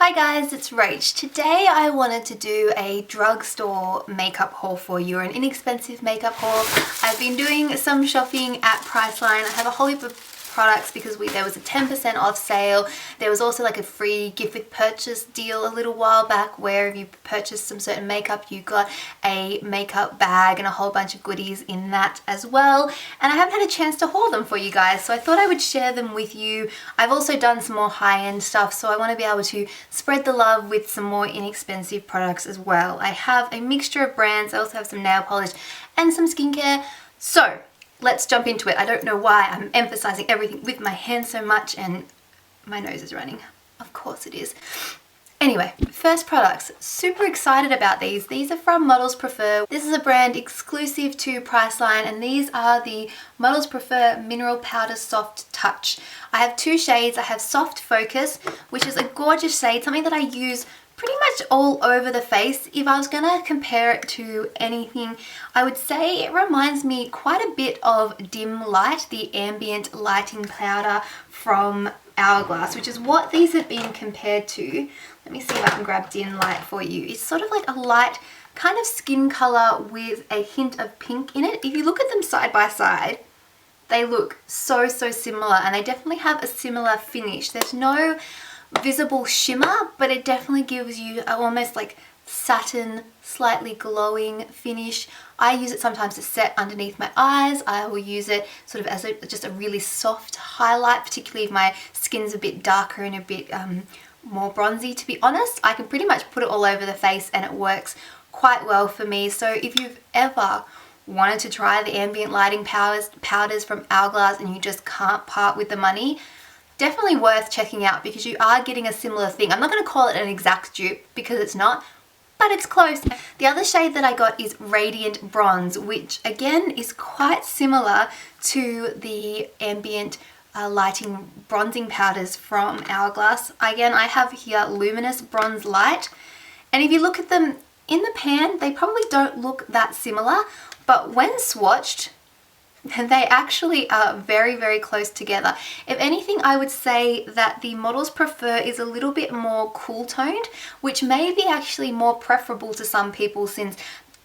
Hi guys, it's Rach. Today I wanted to do a drugstore makeup haul for you, or an inexpensive makeup haul. I've been doing some shopping at Priceline. I have a whole heap of products because there was a 10% off sale. There was also like a free gift with purchase deal a little while back where if you purchased some certain makeup you got a makeup bag and a whole bunch of goodies in that as well. And I haven't had a chance to haul them for you guys, so I thought I would share them with you. I've also done some more high-end stuff, so I want to be able to spread the love with some more inexpensive products as well. I have a mixture of brands. I also have some nail polish and some skincare. So let's jump into it. I don't know why I'm emphasizing everything with my hand so much and my nose is running. Of course it is. Anyway, first products. Super excited about these. These are from Models Prefer. This is a brand exclusive to Priceline, and these are the Models Prefer Mineral Powder Soft Touch. I have two shades. I have Soft Focus, which is a gorgeous shade, something that I use pretty much all over the face. If I was gonna compare it to anything, I would say it reminds me quite a bit of Dim Light, the ambient lighting powder from Hourglass, which is what these have been compared to. Let me see if I can grab Dim Light for you. It's sort of like a light kind of skin color with a hint of pink in it. If you look at them side by side, they look so similar, and they definitely have a similar finish. There's no visible shimmer, but it definitely gives you a almost like satin, slightly glowing finish. I use it sometimes to set underneath my eyes. I will use it sort of as just a really soft highlight, particularly if my skin's a bit darker and a bit more bronzy. To be honest, I can pretty much put it all over the face and it works quite well for me. So if you've ever wanted to try the ambient lighting powders from Hourglass and you just can't part with the money, definitely worth checking out because you are getting a similar thing. I'm not going to call it an exact dupe because it's not, but it's close. The other shade that I got is Radiant Bronze, which again is quite similar to the ambient lighting bronzing powders from Hourglass. Again, I have here Luminous Bronze Light, and if you look at them in the pan, they probably don't look that similar, but when swatched, they actually are very close together. If anything, I would say that the Models Prefer is a little bit more cool toned, which may be actually more preferable to some people, since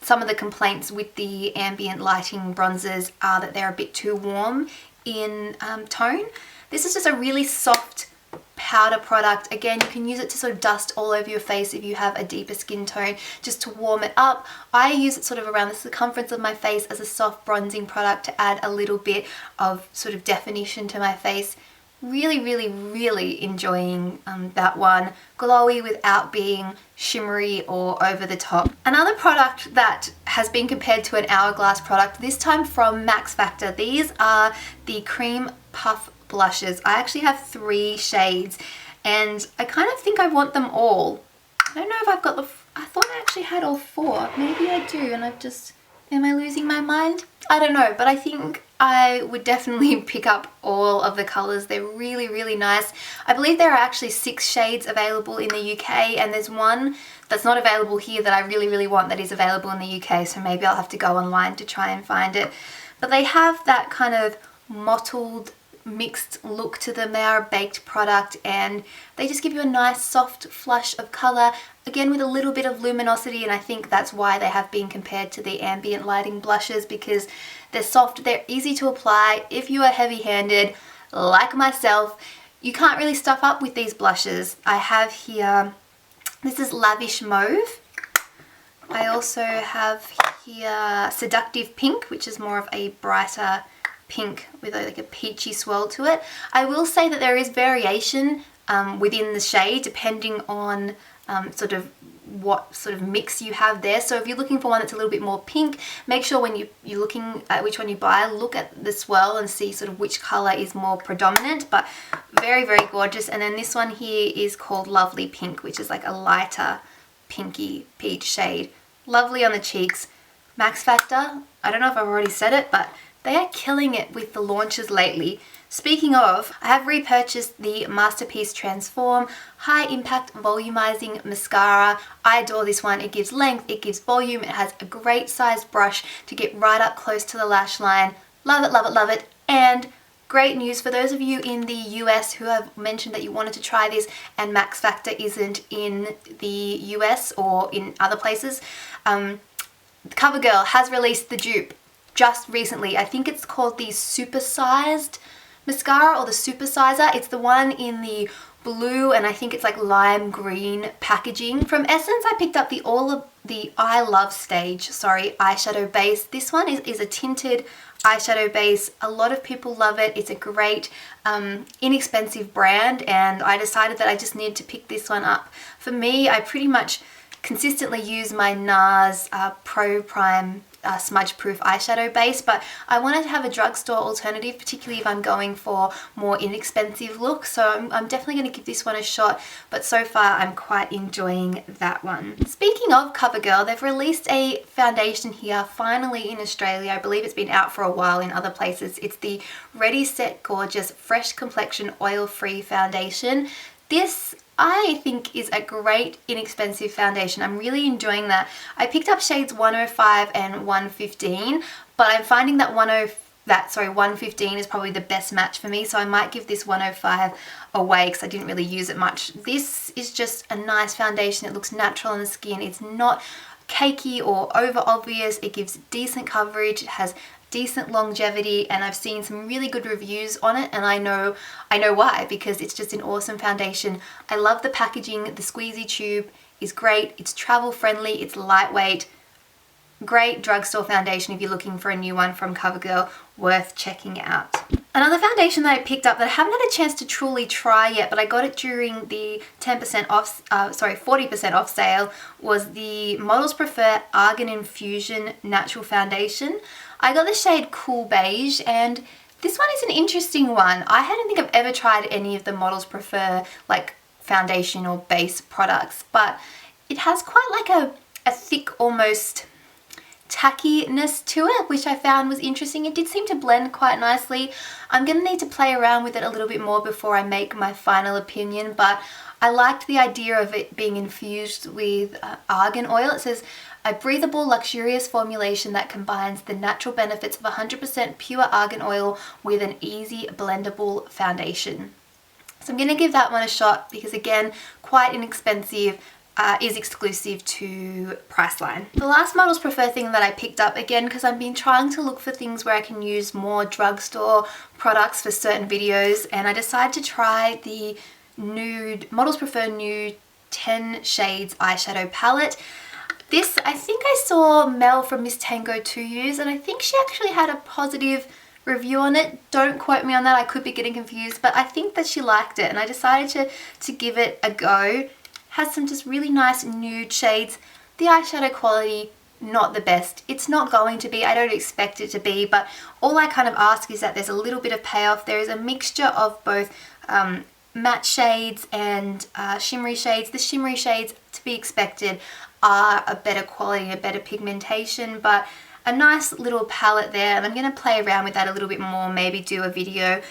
some of the complaints with the ambient lighting bronzers are that they're a bit too warm in tone. This is just a really soft powder product. Again, you can use it to sort of dust all over your face if you have a deeper skin tone, just to warm it up. I use it sort of around the circumference of my face as a soft bronzing product to add a little bit of sort of definition to my face. Really enjoying that one. Glowy without being shimmery or over the top. Another product that has been compared to an Hourglass product, this time from Max Factor. These are the Cream Puff blushes. I actually have 3 shades and I kind of think I want them all. I don't know if I've got I thought I actually had all 4. Maybe I do, and am I losing my mind? I don't know, but I think I would definitely pick up all of the colours. They're really nice. I believe there are actually 6 shades available in the UK, and there's one that's not available here that I really want that is available in the UK, so maybe I'll have to go online to try and find it. But they have that kind of mottled mixed look to them. They are a baked product and they just give you a nice soft flush of colour, again with a little bit of luminosity, and I think that's why they have been compared to the ambient lighting blushes, because they're soft, they're easy to apply. If you are heavy-handed like myself, you can't really stuff up with these blushes. I have here, this is Lavish Mauve. I also have here Seductive Pink, which is more of a brighter pink with like a peachy swirl to it. I will say that there is variation within the shade depending on sort of what sort of mix you have there. So if you're looking for one that's a little bit more pink, make sure when you're looking at which one you buy, look at the swirl and see sort of which colour is more predominant, but very gorgeous. And then this one here is called Lovely Pink, which is like a lighter pinky peach shade. Lovely on the cheeks. Max Factor, I don't know if I've already said it, but they are killing it with the launches lately. Speaking of, I have repurchased the Masterpiece Transform High Impact Volumizing Mascara. I adore this one. It gives length, it gives volume, it has a great sized brush to get right up close to the lash line. Love it, and great news for those of you in the US who have mentioned that you wanted to try this and Max Factor isn't in the US or in other places. Covergirl has released the dupe just recently. I think it's called the Supersized Mascara or the Supersizer. It's the one in the blue and I think it's like lime green packaging. From Essence, I picked up the I Love Stage, eyeshadow base. This one is a tinted eyeshadow base. A lot of people love it. It's a great inexpensive brand, and I decided that I just needed to pick this one up. For me, I pretty much consistently use my NARS Pro Prime smudge proof eyeshadow base, but I wanted to have a drugstore alternative, particularly if I'm going for more inexpensive looks, so I'm definitely going to give this one a shot, but so far I'm quite enjoying that one. Speaking of Covergirl, they've released a foundation here finally in Australia. I believe it's been out for a while in other places. It's the Ready Set Gorgeous Fresh Complexion Oil Free Foundation. This I think is a great inexpensive foundation. I'm really enjoying that. I picked up shades 105 and 115, but I'm finding that 115 is probably the best match for me, so I might give this 105 away because I didn't really use it much. This is just a nice foundation. It looks natural on the skin. It's not cakey or over obvious. It gives decent coverage. It has decent longevity, and I've seen some really good reviews on it, and I know why, because it's just an awesome foundation. I love the packaging. The squeezy tube is great. It's travel friendly. It's lightweight. Great drugstore foundation if you're looking for a new one from Covergirl. Worth checking out. Another foundation that I picked up that I haven't had a chance to truly try yet, but I got it during the 40% off sale, was the Models Prefer Argan Infusion Natural Foundation. I got the shade Cool Beige, and this one is an interesting one. I don't think I've ever tried any of the Models Prefer like foundation or base products, but it has quite like a thick, almost tackiness to it, which I found was interesting. It did seem to blend quite nicely. I'm going to need to play around with it a little bit more before I make my final opinion, but I liked the idea of it being infused with argan oil. It says a breathable, luxurious formulation that combines the natural benefits of 100% pure argan oil with an easy blendable foundation. So I'm going to give that one a shot because, again, quite inexpensive. Is exclusive to Priceline. The last Models Prefer thing that I picked up, again because I've been trying to look for things where I can use more drugstore products for certain videos, and I decided to try the Nude, Models Prefer Nude 10 Shades Eyeshadow Palette. This, I think I saw Mel from Miss Tango 2 use, and I think she actually had a positive review on it. Don't quote me on that, I could be getting confused, but I think that she liked it, and I decided to give it a go. Has some just really nice nude shades. The eyeshadow quality, not the best. It's not going to be, I don't expect it to be, but all I kind of ask is that there's a little bit of payoff. There is a mixture of both matte shades and shimmery shades. The shimmery shades, to be expected, are a better quality, a better pigmentation, but a nice little palette there, and I'm going to play around with that a little bit more, maybe do a video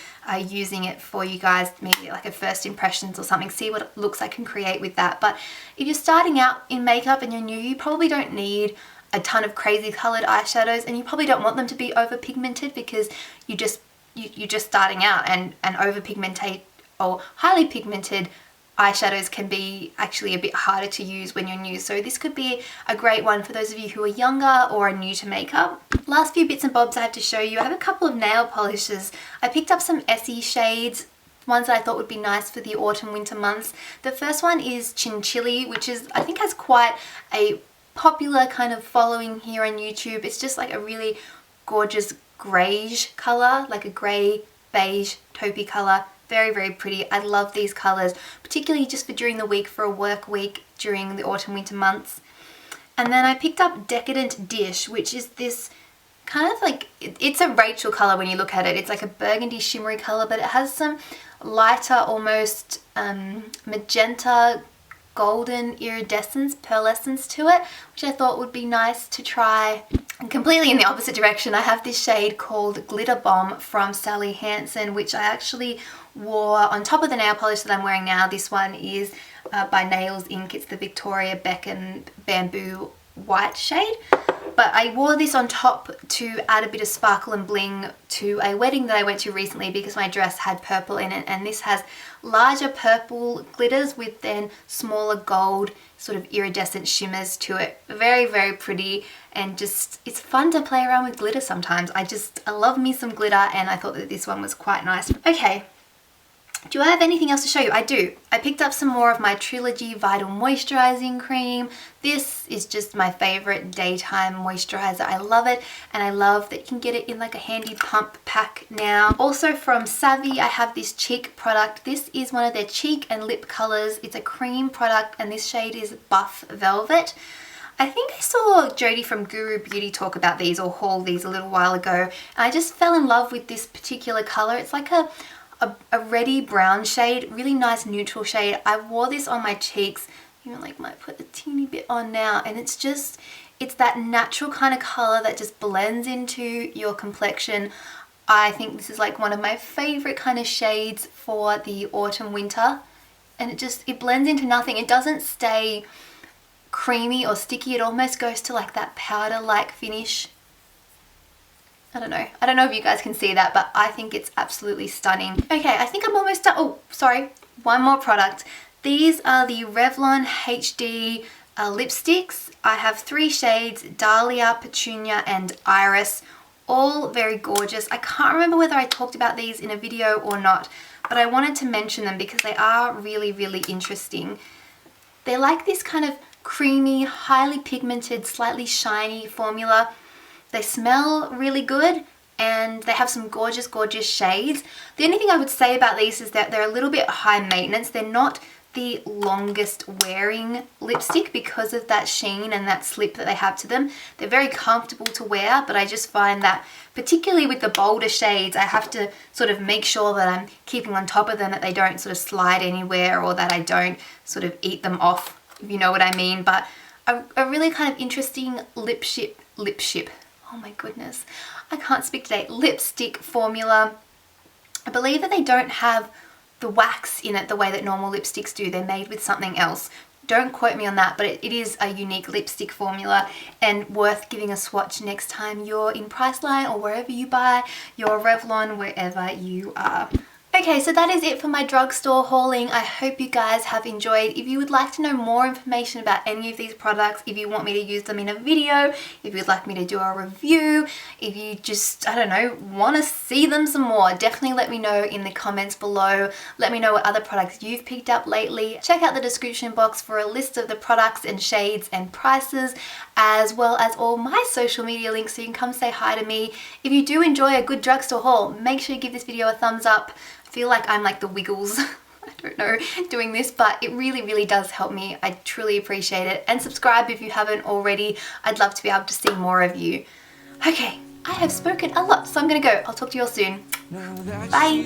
using it for you guys, maybe like a first impressions or something, see what looks I can create with that. But if you're starting out in makeup and you're new, you probably don't need a ton of crazy coloured eyeshadows, and you probably don't want them to be over pigmented because you're just starting out, and over pigmented or highly pigmented eyeshadows can be actually a bit harder to use when you're new. So this could be a great one for those of you who are younger or are new to makeup. Last few bits and bobs I have to show you. I have a couple of nail polishes. I picked up some ESSIE shades, ones that I thought would be nice for the autumn winter months. The first one is Chinchilly, which is, I think, has quite a popular kind of following here on YouTube. It's just like a really gorgeous greige colour, like a grey beige taupey colour. Very, very pretty. I love these colours, particularly just for during the week, for a work week during the autumn winter months. And then I picked up Decadent Dish, which is this kind of like, it's a Rachael colour when you look at it. It's like a burgundy shimmery colour, but it has some lighter, almost magenta golden iridescence, pearlescence to it, which I thought would be nice to try. And completely in the opposite direction, I have this shade called Glitter Bomb from Sally Hansen, which I actually wore on top of the nail polish that I'm wearing now. This one is by Nails Inc. It's the Victoria Beckham Bamboo White shade. But I wore this on top to add a bit of sparkle and bling to a wedding that I went to recently because my dress had purple in it, and this has larger purple glitters with then smaller gold sort of iridescent shimmers to it. Very, very pretty, and just it's fun to play around with glitter sometimes. I love me some glitter, and I thought that this one was quite nice. Okay. Do I have anything else to show you? I do. I picked up some more of my TRILOGY Vital Moisturising Cream. This is just my favourite daytime moisturiser. I love it, and I love that you can get it in like a handy pump pack now. Also from Savvy, I have this cheek product. This is one of their cheek and lip colours. It's a cream product, and this shade is Buff Velvet. I think I saw Jodie from Guru Beauty talk about these or haul these a little while ago, and I just fell in love with this particular colour. It's like a reddy brown shade, really nice neutral shade. I wore this on my cheeks, even like might put a teeny bit on now, and it's that natural kind of colour that just blends into your complexion. I think this is like one of my favourite kind of shades for the autumn winter, and it blends into nothing. It doesn't stay creamy or sticky. It almost goes to like that powder like finish. I don't know if you guys can see that, but I think it's absolutely stunning. Okay, I think I'm almost done. Oh, sorry, one more product. These are the Revlon HD lipsticks. I have 3 shades, Dahlia, Petunia, and Iris. All very gorgeous. I can't remember whether I talked about these in a video or not, but I wanted to mention them because they are really, really interesting. They're like this kind of creamy, highly pigmented, slightly shiny formula. They smell really good, and they have some gorgeous, gorgeous shades. The only thing I would say about these is that they're a little bit high maintenance. They're not the longest wearing lipstick because of that sheen and that slip that they have to them. They're very comfortable to wear, but I just find that particularly with the bolder shades, I have to sort of make sure that I'm keeping on top of them, that they don't sort of slide anywhere or that I don't sort of eat them off, if you know what I mean. But a really kind of interesting lipstick. Oh my goodness, I can't speak today. Lipstick formula. I believe that they don't have the wax in it the way that normal lipsticks do. They're made with something else. Don't quote me on that, but it is a unique lipstick formula and worth giving a swatch next time you're in Priceline or wherever you buy your Revlon, wherever you are. Okay, so that is it for my drugstore hauling. I hope you guys have enjoyed. If you would like to know more information about any of these products, if you want me to use them in a video, if you'd like me to do a review, if you just, I don't know, want to see them some more, definitely let me know in the comments below. Let me know what other products you've picked up lately. Check out the description box for a list of the products and shades and prices, as well as all my social media links so you can come say hi to me. If you do enjoy a good drugstore haul, make sure you give this video a thumbs up. I feel like I'm like the Wiggles, I don't know, doing this, but it really, really does help me. I truly appreciate it. And subscribe if you haven't already. I'd love to be able to see more of you. Okay, I have spoken a lot, so I'm gonna go. I'll talk to you all soon. Bye.